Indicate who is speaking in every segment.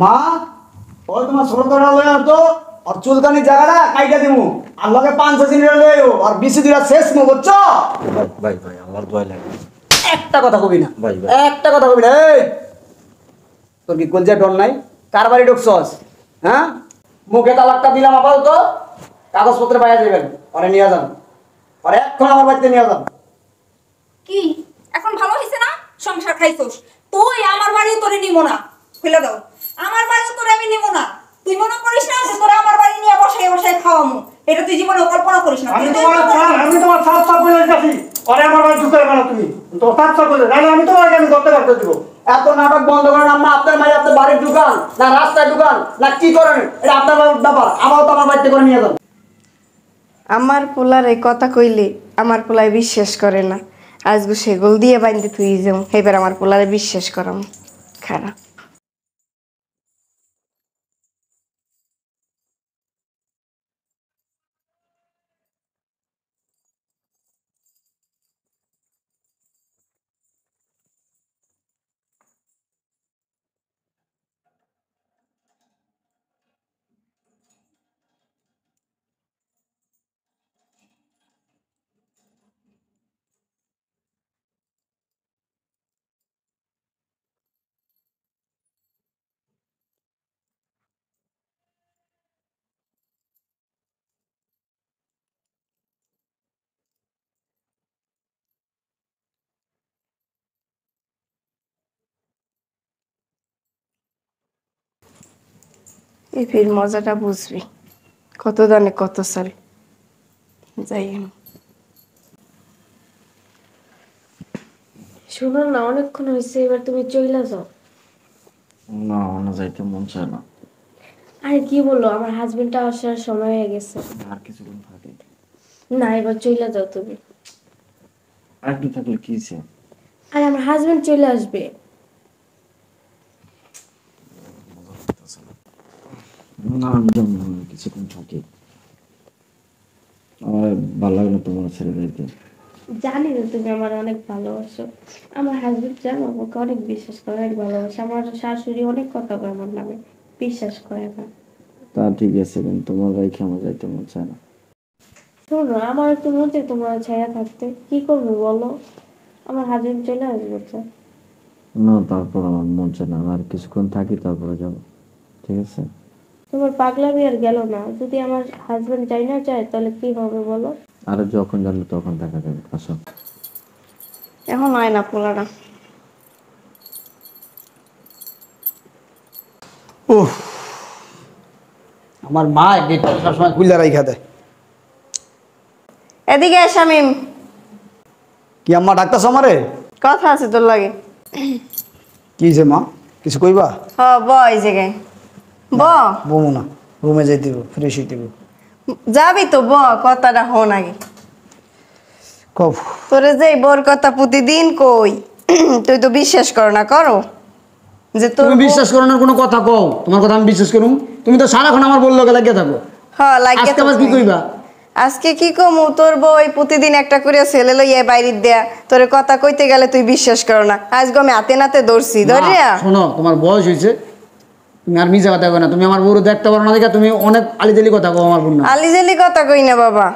Speaker 1: মা ওই তোমার ছোট তোরা লয়ে আতো আর চুলকানি জায়গাটা কাইটা দিমু আর লগে 5 দিনের লয়ে আইও আর 20 দিরা শেষ মো বুঝছো?
Speaker 2: ভাই ভাই আমার দোয়া লাগে।
Speaker 1: একটা কথা কবি না
Speaker 2: ভাই ভাই
Speaker 1: একটা কথা কবি না। এই তোর কি কলজা ডর নাই? কার বাড়ি ঢুকছস? হ্যাঁ, মুখে তালাকটা দিলাম আপাতত, কাগজপত্রে পাইয়া যাবেন, পরে নিয়ে যান, পরে এখন আমার বাড়িতে নিয়ে যান।
Speaker 3: কি এখন ভালো হইছে না? সংসার খাইছস তুই, আমার বাড়িও তোরে নিব না। খুলে দাও, আমার বাড়িও তোরে আমি নিব না। তুই মনে করিস না যে তোরে আমার বাড়ি নিয়ে বসায় বসায় খাওয়ামু, এটা তুই জীবনে কল্পনা করিস না।
Speaker 4: আমি তোমার সাত সাপ বলে যাচ্ছি, পরে আমার বাড়ি ঢুকে গেল, তুমি তো সাত সাপ বলে নাহলে আমি তোমাকে আমি করতে পারতে দিব।
Speaker 1: এত নাটক বন্ধ করেন আম্মা। আপনার মাঝে আপনার বাড়ির দোকান না রাস্তায় দোকান না কি করেন, এটা আপনার ব্যাপার। আমারও তো আমার বাড়িতে করে নিয়ে যান।
Speaker 5: আমার পোলার এই কথা কইলে আমার পোলায় বিশ্বাস করে না। আজগু সেগুল দিয়ে বাইন্দে তুই যাও, এবার আমার পোলারে বিশ্বাস করাম খারাপ। এই ফির মজাটা বুঝবি, কত দানে কত সাল। যাই
Speaker 6: শোনো না, অনেকক্ষণ হয়েছে, এবার তুমি চইলা যাও।
Speaker 2: না না যাইতে মন চায় না।
Speaker 6: আরে কি বললো, আমার হাজবেন্ডটা আসার সময় হয়ে গেছে।
Speaker 2: আর কিছুক্ষণ থাকে।
Speaker 6: না এবার চইলা যাও তুমি।
Speaker 2: আর একটু থাকলে কি হইছে?
Speaker 6: আর আমার হাজবেন্ড চলে আসবে।
Speaker 2: না আমি যাবো না, কিছুক্ষণ থাকি। আমার ভালো লাগে না তোমার ছেড়ে দিতে।
Speaker 6: জানি না তুমি আমার অনেক ভালোবাসো। আমার হাজবেন্ড জানো আমাকে অনেক বিশ্বাস করে, অনেক ভালোবাসে। আমার শাশুড়ি অনেক কথা কয় আমার নামে, বিশ্বাস করে না।
Speaker 2: তা ঠিক আছে, কিন্তু তোমার বাইকে আমার যাইতে মন চায় না।
Speaker 6: শোনো, আমার একটু মন চাই তোমার ছায়া থাকতে, কি করবো বলো? আমার হাজবেন্ড চলে আসবে তো।
Speaker 2: না তারপর আমার মন চায় না, আর কিছুক্ষণ থাকি তারপরে যাবো, ঠিক আছে?
Speaker 6: তোমার পাগলামি আর গেল না। যদি আমার হাজবেন্ড যাই না চায় তাহলে কি হবে বলো?
Speaker 2: আর যখন জানলে তখন দেখা যাবে, আসো।
Speaker 5: এখন হয় না পোলাটা।
Speaker 1: উফ, আমার মা গেটটা সবসময় খুলে রাইখা দেয়।
Speaker 5: এদিকে আয় শামিম,
Speaker 1: কি আম্মা ডাকতেছ আমারে?
Speaker 5: কথা আছে তোর লাগে।
Speaker 1: কি যে মা, কিছু কইবা?
Speaker 5: হ ব এই জায়গায় ব।
Speaker 1: বমু না, রুমে যাইতে দিব, ফ্রেশ হইতে দিব।
Speaker 5: যাবি তো ব, কথাটা হন আগে।
Speaker 1: কব
Speaker 5: তোরে যে বোর কথা প্রতিদিন কই, তুই তো বিশ্বাস করো না। করো যে তোর
Speaker 1: তুমি বিশ্বাস করো না কোনো কথা কও, তোমার কথা আমি বিশ্বাস করুম? তুমি তো সারাক্ষণ আমার বললো লাগিয়ে থাকো।
Speaker 5: হ্যাঁ লাগে।
Speaker 1: আজকে আবার কি কইবা?
Speaker 5: আজকে কি কমু, তোর বই প্রতিদিন একটা করে ছেলে লইয়া বাইরে দেয়া, তোরে কথা কইতে গেলে তুই বিশ্বাস করো না। আজকে আমি হাতে নাতে ধরছি, ধরিয়া।
Speaker 1: শোনো, তোমার বয়স হয়েছে, তুমি আর মিছা কথা কও না। তুমি আমার বউরে দেখতে পারো না দেখে তুমি অনেক আলিজালি কথা কও আমার বোন না।
Speaker 5: আলিজালি কথা কই না বাবা,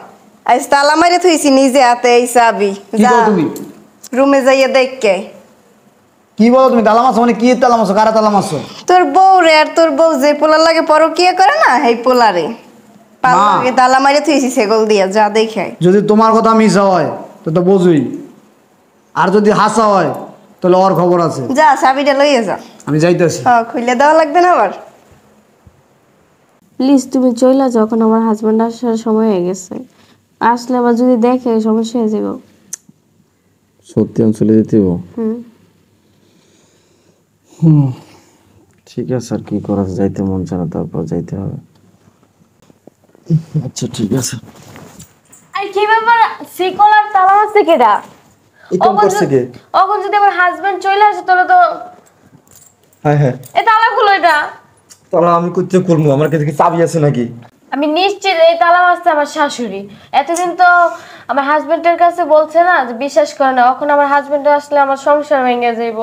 Speaker 5: আজ তালা মারে থইছি নিজে হাতে। এই চাবি
Speaker 1: কি
Speaker 5: যা
Speaker 1: কও তুমি?
Speaker 5: রুমে যাইয়া দেখকে।
Speaker 1: কি বলো তুমি? তালা মারছো মানে কি তালা মারছো? কারা তালা মারছো?
Speaker 5: তোর বউ রে, আর তোর বউ যে পোলার লাগে পরকিয়া করে না, এই পোলারে পাল্লাকে তালা মারে থইছি সেগল দিয়া। যা দেখে।
Speaker 1: যদি তোমার কথা মিছা হয় তো তো বোঝুই, আর যদি হাসা হয় তাহলে ওর খবর আছে।
Speaker 5: যা চাবিটা লইয়া যা।
Speaker 1: আমি যাইতেছি।
Speaker 5: হ্যাঁ খুলে দেওয়া লাগবে না আবার।
Speaker 6: প্লিজ তুমি চইলা যাও, এখন আমার হাজবেন্ড আসার সময় হয়ে গেছে। আসলে আবার যদি দেখে সমস্যা হয়ে যাবে।
Speaker 2: সত্যি আমি চলে যেতে হবো? ঠিক আছে, আর কি করা যায়, যাইতে মন চায় না, তারপর যাইতে হবে। আচ্ছা ঠিক আছে।
Speaker 6: আর কি ব্যাপার, সিকল আর তালা মারছে কেডা? এখন যদি আমার হাজবেন্ড চলে আসে তাহলে তো
Speaker 4: হ্যাঁ হ্যাঁ,
Speaker 6: এই তালা খুলো। এটা
Speaker 4: তাহলে আমি করতে করবো, আমার কাছে কি চাবি আছে নাকি?
Speaker 6: আমি নিশ্চিত এই তালা মারছে আমার শাশুড়ি। এতদিন তো আমার হাজবেন্ডের কাছে বলছে না যে বিশ্বাস করে না, এখন আমার হাজবেন্ড আসলে আমার সংসার ভেঙে যাইব।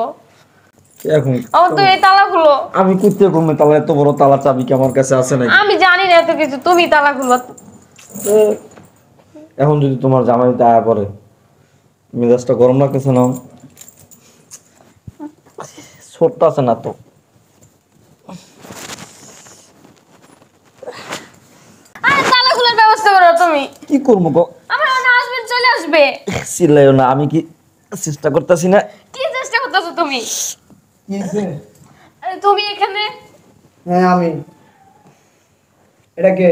Speaker 2: এখন
Speaker 6: আমার তো এই তালাগুলো
Speaker 2: আমি করতে কমে তালা, এত বড় তালা চাবি কি আমার কাছে আছে নাকি?
Speaker 6: আমি জানি না এত কিছু, তুমি তালাগুলো
Speaker 2: এখন যদি তোমার জামাইতে আয়া পড়ে, মেজাজটা গরম লাগতেছে না? ছোট্ট আছে না তো?
Speaker 6: আরে তালাগুলোর ব্যবস্থা করো তুমি।
Speaker 2: কি করবো গো?
Speaker 6: আমার হাজবেন্ড চলে আসবে।
Speaker 2: চিল্লাইও না, আমি কি চেষ্টা করতেছি না?
Speaker 6: কি চেষ্টা করতেছো তুমি?
Speaker 1: কি হয়েছে?
Speaker 6: আরে তুমি এখানে?
Speaker 1: হ্যাঁ আমি। এটা কে?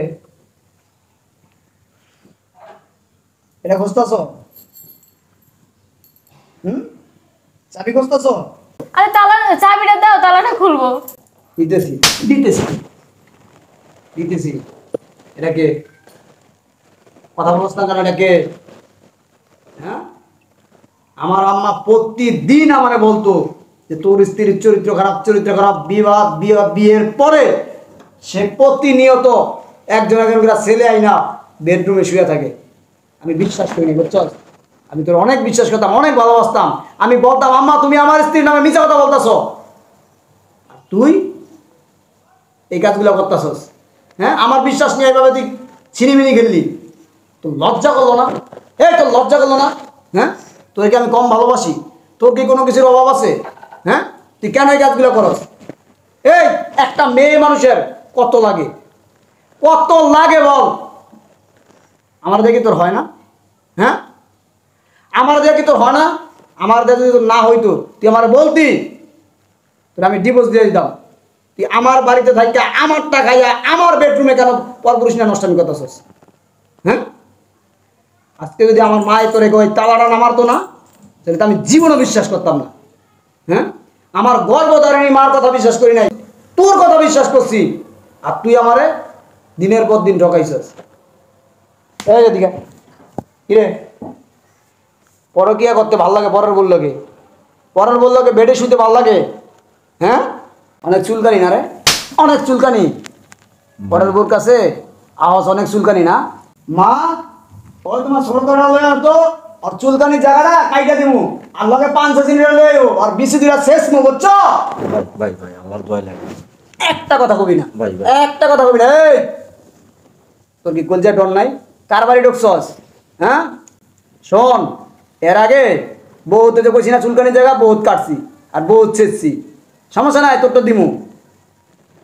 Speaker 1: এটা খুঁজতেছো? চাবি খুঁজতেছো?
Speaker 6: আরে তালা, চাবিটা দাও, তালাটা খুলবো।
Speaker 1: দিতেছি দিতেছি দিতেছি। এটা কে? কথা বলছ না কেন? এটা কে? হ্যাঁ, আমার আম্মা প্রতিদিন আমারে বলতো যে তোর স্ত্রীর চরিত্র খারাপ, বিয়ের পরে সে প্রতিনিয়ত একজন করে ছেলে আইনা বেডরুমে শুয়ে থাকে। আমি বিশ্বাস করিনি, বুঝছ? আমি তোর অনেক বিশ্বাস করতাম, অনেক ভালোবাসতাম। আমি বলতাম আম্মা তুমি আমার স্ত্রীর নামে মিথ্যা কথা বলতেছ, আর তুই এই কাজগুলো করতেছস। হ্যাঁ, আমার বিশ্বাস নিয়ে এইভাবে তুই ছিনিমিনি খেললি, তোর লজ্জা করলো না? তোর লজ্জা করলো না? হ্যাঁ, তোকে আমি কম ভালোবাসি? তোর কি কোনো কিছুর অভাব আছে? হ্যাঁ, তুই কেন এই কাজগুলো করস? একটা মেয়ে মানুষের কত লাগে, কত লাগে বল? আমার দেখি তোর হয় না? হ্যাঁ, আমার দেখি তোর হয় না? আমার দেখে যদি তোর না হইতো তুই আমার বলতি, তোর আমি ডিভোর্স দিয়ে দিতাম। তুই আমার বাড়িতে থাকি আমার টাকাইয়া আমার বেডরুমে কেন পরপুরুষ না নষ্টামি করতেছস? হ্যাঁ, আজকে যদি আমার মায়ের তোরে ওই তালাটা নামারতো না, তাহলে তো আমি জীবনে বিশ্বাস করতাম না। হ্যাঁ, আমার গর্ভধারিণী মার কথা বিশ্বাস করি নাই, তোর কথা বিশ্বাস করছি। আর তুই আমারে দিনের পর দিন ঠকাইছস। এদিকে কিরে, পরকিয়া করতে ভাল লাগে? পরের বললো কে? পরের বললো কে? বেডে শুতে ভাল লাগে? হ্যাঁ, অনেক চুলকানি না রে? অনেক চুলকানি পরের বোর কাছে, আওয়াজ অনেক চুলকানি না? মা, ওই তোমার ছোট তোরা লয়ে আসতো, আর চুলকানি জায়গাটা কাইটা দিমু, আর লগে 5 দিন লয়ে আর 20 দিন শেষ মু, বুঝছো?
Speaker 2: ভাই ভাই আমার ভয় লাগে।
Speaker 1: একটা কথা কবি না,
Speaker 2: ভাই, ভাই।
Speaker 1: একটা কথা কবি না। তোর কি কলজা ডর নাই? কার বাড়ি ঢুকছস? হ্যাঁ, শোন, এর আগে বহুত যে কইছি না চুলকানি জায়গা বহুত কাটছি আর বহুত ছেড়ছি, সমস্যা নাই, তোর তো দিমু।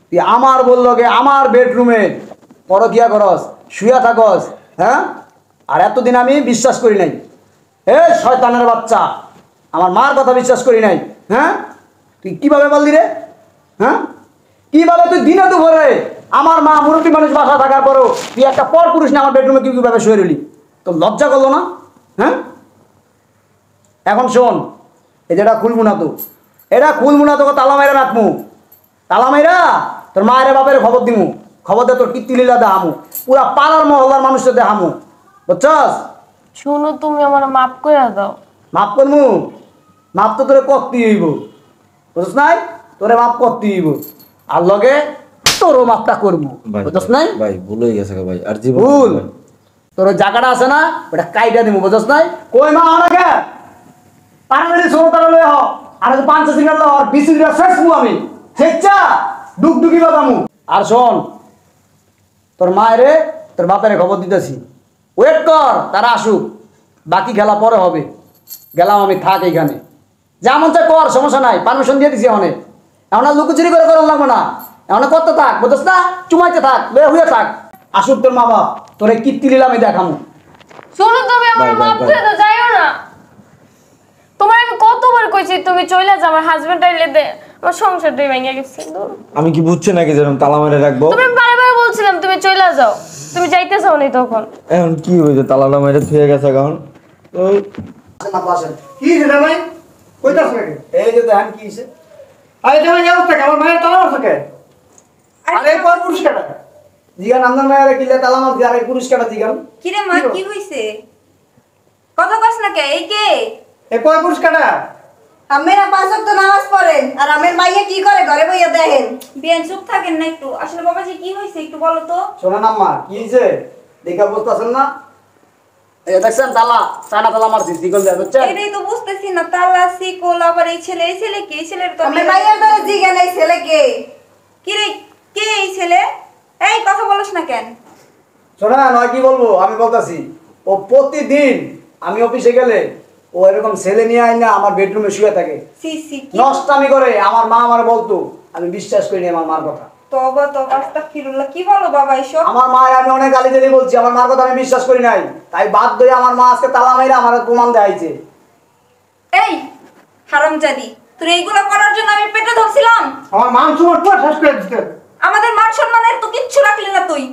Speaker 1: তুই আমার বললো গে আমার বেডরুমে পরকিয়া করস, শুয়া থাকস। হ্যাঁ, আর এতদিন আমি বিশ্বাস করি নাই। শয়তানের বাচ্চা, আমার মার কথা বিশ্বাস করি নাই। হ্যাঁ, তুই কিভাবে বললি রে? হ্যাঁ, কিভাবে তুই দিনে দুপুরে আমার মা মুরব্বী মানুষ বাসা থাকার পরও তুই একটা পর পুরুষ না আমার বেডরুমে কিভাবে শুয়ে রইলি? তোর লজ্জা করলো না? হ্যাঁ, এখন শোন, এই যেটা খুলবো না তো, এটা খুলবো না, তোকে তালা মাইরা রাখবো। তালা মাইরা তোর মায়ের বাপের খবর দিমু, খবর দে তোর কীর্তিলীলা দেখামু, পুরা পাড়ার মহল্লার মানুষদের দেখামু, বুঝছস?
Speaker 6: শুনো, তুমি আমার মাফ করে দাও।
Speaker 1: মাফ করমু? মাপ তো তোরে করতেই হইব, বুঝছ নাই? তোরে মাপ করতেই হইব, আর লগে তোরও মাপটা করবো, বুঝছ নাই?
Speaker 2: ভাই ভুল হয়ে গেছে ভাই, আর জীবন
Speaker 1: ভুল তোর ওই জায়গাটা আছে না, ওটা কাইটা দিব, বুঝছ নাই? কই মা আমাকে তাড়াতাড়ি ছোটটা লয়ে হ, আর 5 দিন লো আর 20 দিন শেষ মু আমি শেচ্ছা ডুগডুগি বাবামু। আর শোন, তোর মায়েরে তোর বাপেরে খবর দিতেছি, ওয়েট কর, তারা আসুক, বাকি খেলা পরে হবে। গেলাম আমি, থাক এইখানে, যা মন চায় কর, সমস্যা নাই, পারমিশন দিয়ে দিছি। অনেক এখন আর লুকোচুরি করে করার লাগবে না, এখন করতে থাক, বুঝছ না? চুমাইতে থাক, লয়ে হয়ে থাক, আসুক তোর মা বাপ, তোর কীর্তি লীলা আমি দেখামু।
Speaker 6: শুনো, তুমি আমার
Speaker 2: ভাই, ভাই,
Speaker 6: মাফ
Speaker 2: ভাই।
Speaker 6: করে দাও, যাইও না। তোমার আমি কতবার কইছি তুমি চলে যাও, আমার হাজবেন্ড আইলে দে আমার সংসারটাই ভেঙে গেছে। দূর।
Speaker 2: আমি কি বুঝছি নাকি যেরকম তালা মেরে রাখবো?
Speaker 6: তুমি বারবার বলছিলাম তুমি চলে যাও, তুমি যাইতে চাও নি তখন।
Speaker 2: এখন কি হয়েছে, তালাটা মেরে থুয়ে গেছে এখন। তো
Speaker 1: আসেন আপা, আসেন।
Speaker 4: কি সেটা ভাই? কইতাছ নাকি?
Speaker 1: এই যে দেখেন কি হয়েছে।
Speaker 4: আরে এটা ভাই অবস্থা কি? আমার মায়ের তালা আছে কে? আরে কোন পুরুষ কেটা?
Speaker 1: জিগান আমদার মায়ের কিলে তালা মার দিয়ে, আর এই পুরস্কারটা জিগান।
Speaker 3: কিরে মা, কি হইছে? কথা কস না কে? এই কে?
Speaker 4: এ কয় পুরুষ কেটা?
Speaker 5: আমেরা 5 ওয়াক্ত নামাজ পড়েন আর আমের মাইয়া কি করে ঘরে বইয়া দেখেন।
Speaker 3: বিয়ান চুপ থাকেন না একটু। আসলে বাবাজি কি হইছে একটু বলো তো।
Speaker 1: শোনেন আম্মা, কি হয়েছে দেখা বুঝতেছেন না? এই দেখছেন তালা চায়না তালা মারছি দিগল দেয়া বুঝছেন?
Speaker 3: এটাই তো বুঝতেছি না, তালা শিকল আবার এই ছেলে কি? এই ছেলের তো
Speaker 5: আমি মাইয়ার তো জিজ্ঞাসা নাই ছেলেকে।
Speaker 3: কি রে, কে এই ছেলে? এই কথা বলিস না কেন?
Speaker 1: শোনা নয় কি বলবো, আমি বলতাছি ও প্রতিদিন আমি অফিসে গেলে ও এরকম ছেলে নিয়ে আয় না আমার বেডরুমে শুয়ে থাকে,
Speaker 3: সি সি কি
Speaker 1: নষ্টামি করে। আমার মা আমার বলতো, আমি বিশ্বাস করিনি আমার মার কথা।
Speaker 3: তবা তবা আস্তাগফিরুল্লাহ, কি বলো বাবা এসব?
Speaker 1: আমার মা আমি অনেক গালি দিলি বলছি, আমার মার কথা আমি বিশ্বাস করি নাই, তাই বাধ্য হয়ে আমার মা আজকে তালা মাইরা আমার প্রমাণ দেখাইছে।
Speaker 3: এই হারামজাদি, তোর এইগুলো করার জন্য আমি পেটে ধরছিলাম?
Speaker 4: আমার মান সম্মান পুরো শেষ করে দিতে।
Speaker 3: আমাদের মান সম্মানের তো কিচ্ছু রাখলি না তুই।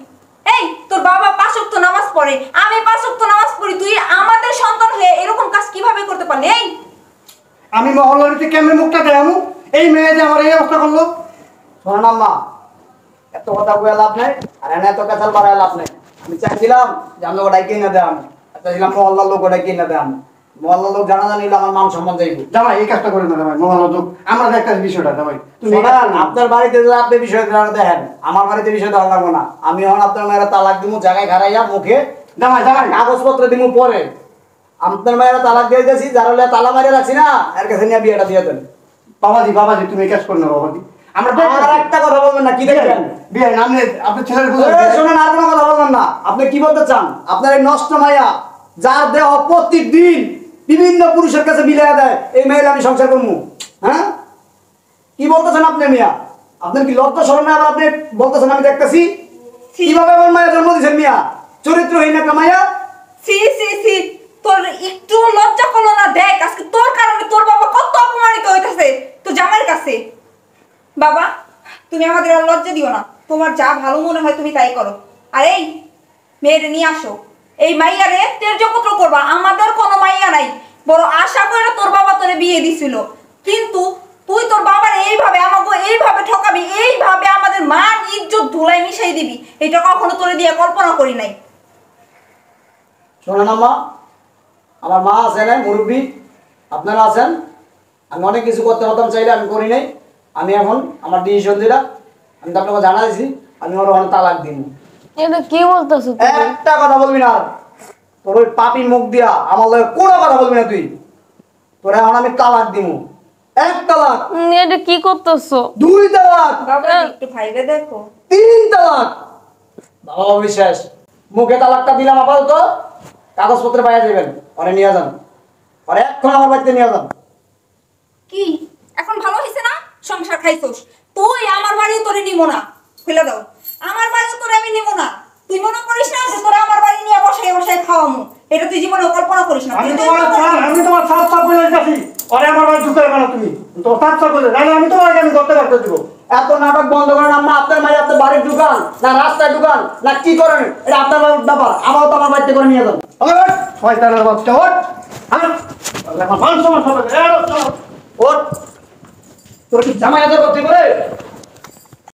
Speaker 3: এই তোর বাবা 5 ওয়াক্ত নামাজ পড়ে, আমি 5 ওয়াক্ত নামাজ পড়ি, তুই আমাদের সন্তান হয়ে এরকম কাজ কিভাবে করতে পারলি? এই
Speaker 4: আমি মহল্লারিতে কেমনে মুখটা দেখামু? এই মেয়ে যে আমার এই অবস্থা করলো।
Speaker 1: শোনেন আম্মা, এত কথা বলে লাভ নাই, আর এনে এত কাছাল বাড়ায় লাভ নাই। আমি চাইছিলাম যে আমি ওটাই কিনে দেয়, আমি চাইছিলাম মহল্লার লোক ওটাই কিনে দেয়, মহল্লার লোক জানা জানিলে আমার মান সম্মান যাইব।
Speaker 4: জামাই এই কাজটা করে না জামাই, মহল্লা যোগ আমরা একটা বিষয়টা জামাই তুমি এই কাজটা
Speaker 1: শোনেন,
Speaker 4: করো।
Speaker 1: আপনার বাড়িতে যদি আপনি বিষয় দেখেন, আমার বাড়িতে বিষয় দেওয়া লাগবো না। আমি এখন আপনার মেয়েরা তালাক দিব জায়গায় খারাইয়া মুখে
Speaker 4: জামাই জামাই
Speaker 1: কাগজপত্র দিব পরে। আপনার মেয়েরা তালাক দিয়ে গেছি, যার হলে তালা মারিয়ে রাখছি না, এর কাছে নিয়ে বিয়েটা দিয়ে দেন।
Speaker 4: বাবাজি তুমি এই কাজ করো না বাবাজি। আমরা
Speaker 1: আর একটা কথা বলবেন না, কি দেখবেন?
Speaker 4: বিয়ে নামলে আপনার ছেলের বুঝে
Speaker 1: শোনেন, আর কোনো কথা বলবেন না। আপনি কি বলতে চান? আপনার এই নষ্ট মাইয়া যার দেহ প্রতিদিন বিভিন্ন পুরুষের কাছে মিলিয়ে দেয়, এই মেয়ের আমি সংসার করবো? হ্যাঁ, কি বলতেছেন আপনি মিয়া? আপনার কি লজ্জা শরম নাই? আবার আপনি বলতেছেন আমি দেখতেছি। কিভাবে আমার মায়া জন্ম দিয়েছেন মিয়া? চরিত্রহীন একটা মায়া।
Speaker 3: সি সি সি, তোর একটু লজ্জা করলো না? দেখ আজকে তোর কারণে তোর বাবা কত অপমানিত হইতাছে তোর জামাইয়ের কাছে। বাবা তুমি আমাদের আর লজ্জা দিও না, তোমার যা ভালো মনে হয় তুমি তাই করো। আর এই মেয়েরে নিয়ে আসো, এই মাইয়ারে তের্যপুত্র করবা। আমাদের কোনো মাইয়া নাই, বড় আশা করে তোর বাবা তোরে বিয়ে দিছিল, কিন্তু তুই তোর বাবার এইভাবে আমাকে এইভাবে ঠকাবি, এইভাবে আমাদের মান ইজ্জত ধুলাই মিশাই দিবি, এটা কখনো তোরে দিয়ে কল্পনা করি নাই।
Speaker 1: শোনেন আম্মা, আমার মা আছে না মুরব্বী, আপনারা আছেন। আমি অনেক কিছু করতে পারতাম চাইলে, আমি করি নাই। আমি এখন আমার ডিসিশন দিলাম, আমি তো আপনাকে জানা দিয়েছি, আমি ওর ওখানে তালাক দিব।
Speaker 6: এটা কি বলতেছো?
Speaker 1: একটা কথা বলবি না আর। তোর ওই পাপি মুখ দিয়া আমার লগে কোনো কথা বলবি না তুই। তোর এখন আমি তালাক দিব। 1 তালাক,
Speaker 6: এটা কি করতেছো?
Speaker 1: 2 তালাক,
Speaker 3: বাবা একটু ভাইবে দেখো।
Speaker 1: 3 তালাক। বাবা বিশ্বাস, মুখে তালাকটা দিলাম আপাতত, কাগজপত্রে পাইয়া যাবেন। ওরে নিয়ে যান, ওরে এখন আমার বাড়িতে নিয়ে যান।
Speaker 3: কি এখন ভালো হইছে না? সংসার খাইছস তুই, আমার বাড়িও তোরে নিব না, খুলে দাও। আমার বাড়িও তোরে আমি নিব না। তুই মনে করিস না যে তোরা আমার বাড়ি নিয়ে বসাই বসাই খাওয়ামু? এটা তুই জীবনে কল্পনা করিস না।
Speaker 4: আমি তোমার সাত বলে যাচ্ছি, ওরে আমার বাড়ি ঢুকাইবে না তুমি। তো সাত বলে নাহলে আমি তোমাকে আমি করতে পারতে দিব।
Speaker 1: এত নাটক বন্ধ করেন আম্মা। আপনার মাই আপনার বাড়ির দোকান না রাস্তায় দোকান না কি করেন, এটা আপনার ব্যাপার। আমারও তো আমার বাড়িতে করে নিয়ে যান।
Speaker 4: শয়তানের বাচ্চা ওঠ। আমার মান সম্মান হবে।
Speaker 1: ওর তোর কি জামাই আদর করতে পারে?